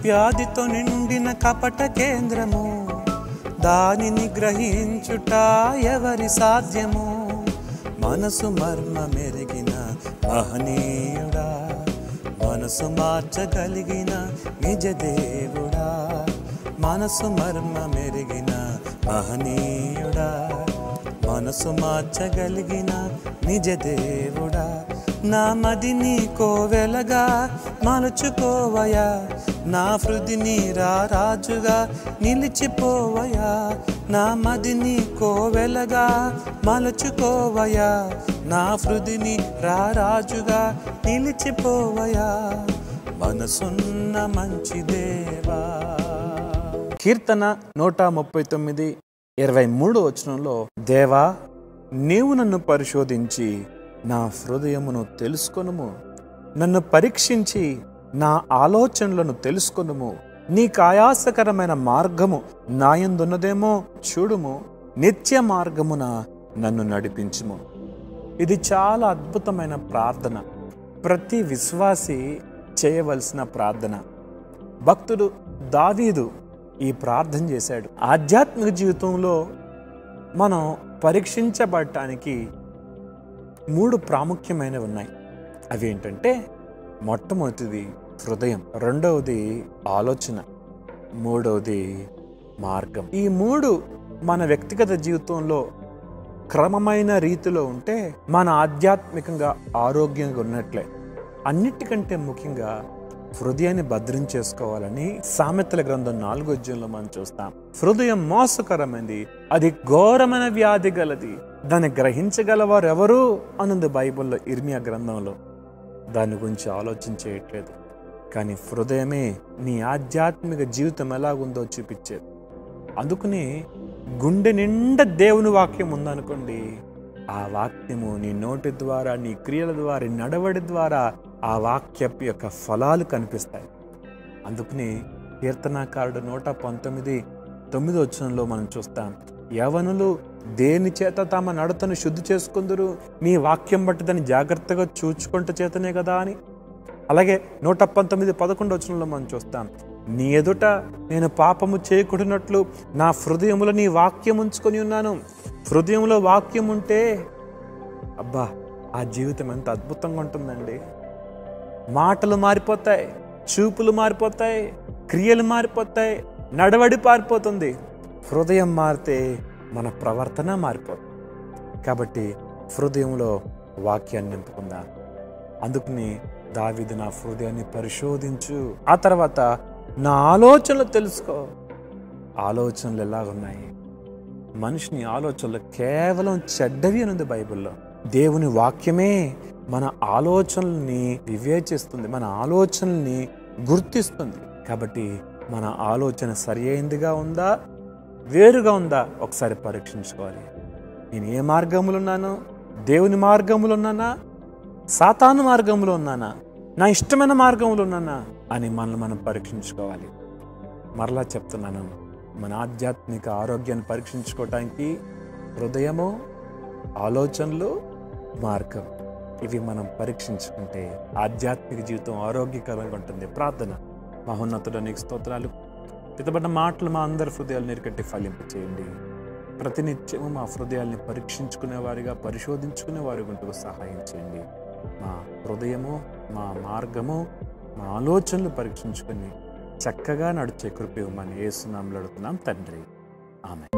వ్యాధితో నిండిన కపట కేంద్రము, దానిని గ్రహించుట ఎవరి సాధ్యము? మనసు మర్మ మెరిగిన మహనీయుడా, మనసు మార్చగలిగిన నిజ దేవుడా, మనసు మర్మ మెరిగిన మహనీయుడా, మనసు మార్చగలిగిన నిజ దేవుడా, నా మదిని కోవెలగా మలుచుకోవయా, నా హృదిని రారాజుగా నిలిచిపోవయా, నా మదిని కోవెలగా మలుచుకోవయా, నా హృదిని రారాజుగా నిలిచిపోవయా, మనసున్న మంచి దేవా. కీర్తన 139:23 వచనంలో, దేవా నీవు నన్ను పరిశోధించి నా హృదయమును తెలుసుకొనుము, నన్ను పరీక్షించి నా ఆలోచనలను తెలుసుకొనుము, నీకు ఆయాసకరమైన మార్గము నాయందున్నదేమో చూడుము, నిత్య మార్గమున నన్ను నడిపించుము. ఇది చాలా అద్భుతమైన ప్రార్థన, ప్రతి విశ్వాసి చేయవలసిన ప్రార్థన. భక్తుడు దావీదు ఈ ప్రార్థన చేశాడు. ఆధ్యాత్మిక జీవితంలో మనం పరీక్షించబడటానికి 3 ప్రాముఖ్యమైనవి ఉన్నాయి. అవి ఏంటంటే, మొట్టమొదటిది హృదయం, రెండవది ఆలోచన, మూడవది మార్గం. ఈ 3 మన వ్యక్తిగత జీవితంలో క్రమమైన రీతిలో ఉంటే మన ఆధ్యాత్మికంగా ఆరోగ్యంగా ఉన్నట్లే. అన్నిటికంటే ముఖ్యంగా హృదయాన్ని భద్రం చేసుకోవాలని సామెతల గ్రంథం 4వ అధ్యాయంలో మనం చూస్తాం. హృదయం మోసకరమైనది, అది ఘోరమైన వ్యాధి గలది, దాన్ని గ్రహించగలవారు ఎవరు అన్నది బైబిల్లో, ఇర్మియా గ్రంథంలో. దాని గురించి ఆలోచన చేయట్లేదు, కానీ హృదయమే నీ ఆధ్యాత్మిక జీవితం ఎలాగుందో చూపించేది. అందుకని గుండె నిండా దేవుని వాక్యం ఉందనుకోండి, ఆ వాక్యము నీ నోటి ద్వారా, నీ క్రియల ద్వారా, నడవడి ద్వారా ఆ వాక్యపు యొక్క ఫలాలు కనిపిస్తాయి. అందుకని కీర్తనాకారుడు 119:9 వచనంలో మనం చూస్తాం, యవనులు దేని చేత తమ నడతను శుద్ధి చేసుకుందరు, నీ వాక్యం బట్టి దాన్ని జాగ్రత్తగా చూచుకుంటూ చేతనే కదా అని. అలాగే 119:11 వచనంలో మనం చూస్తాం, నీ ఎదుట నేను పాపము చేయకూడనట్లు నా హృదయములో నీ వాక్యం ఉంచుకొని ఉన్నాను. హృదయంలో వాక్యం ఉంటే అబ్బా, ఆ జీవితం ఎంత అద్భుతంగా ఉంటుందండి. మాటలు మారిపోతాయి, చూపులు మారిపోతాయి, క్రియలు మారిపోతాయి, నడవడి పారిపోతుంది. హృదయం మారితే మన ప్రవర్తన మారిపోతుంది. కాబట్టి హృదయంలో వాక్యాన్ని నింపుకుందాం. అందుకని దావీదు, నా హృదయాన్ని పరిశోధించు, ఆ తర్వాత నా ఆలోచనలు తెలుసుకో. ఆలోచనలు ఎలాగున్నాయి? మనిషిని ఆలోచనలు కేవలం చెడ్డవి అని ఉంది బైబిల్లో. దేవుని వాక్యమే మన ఆలోచనల్ని వివేచిస్తుంది, మన ఆలోచనల్ని గుర్తిస్తుంది. కాబట్టి మన ఆలోచన సరి అయిందిగా ఉందా, వేరుగా ఉందా ఒకసారి పరీక్షించుకోవాలి. నేను ఏ మార్గంలో ఉన్నాను? దేవుని మార్గంలో ఉన్నానా, సాతాను మార్గంలో ఉన్నానా, నా ఇష్టమైన మార్గంలో ఉన్నానా అని మనల్ని మనం పరీక్షించుకోవాలి. మరలా చెప్తున్నాను, మన ఆధ్యాత్మిక ఆరోగ్యాన్ని పరీక్షించుకోవటానికి హృదయము, ఆలోచనలు, మార్గం, ఇవి మనం పరీక్షించుకుంటే ఆధ్యాత్మిక జీవితం ఆరోగ్యకరంగా ఉంటుంది. ప్రార్థన. మహోన్నతుడా, నీకు స్తోత్రాలు. పితబడిన మాటలు మా అందరి హృదయాలు నీరుకట్టి ఫలింప చేయండి. ప్రతినిత్యము మా హృదయాల్ని పరీక్షించుకునేవారిగా, పరిశోధించుకునేవారిగా ఉంటూ సహాయం చేయండి. మా హృదయము, మా మార్గము, మా ఆలోచనలు పరీక్షించుకొని చక్కగా నడిచే కృప ఇవ్వమని యేసు నామములో అడుగుతున్నాం తండ్రి. ఆమేన్.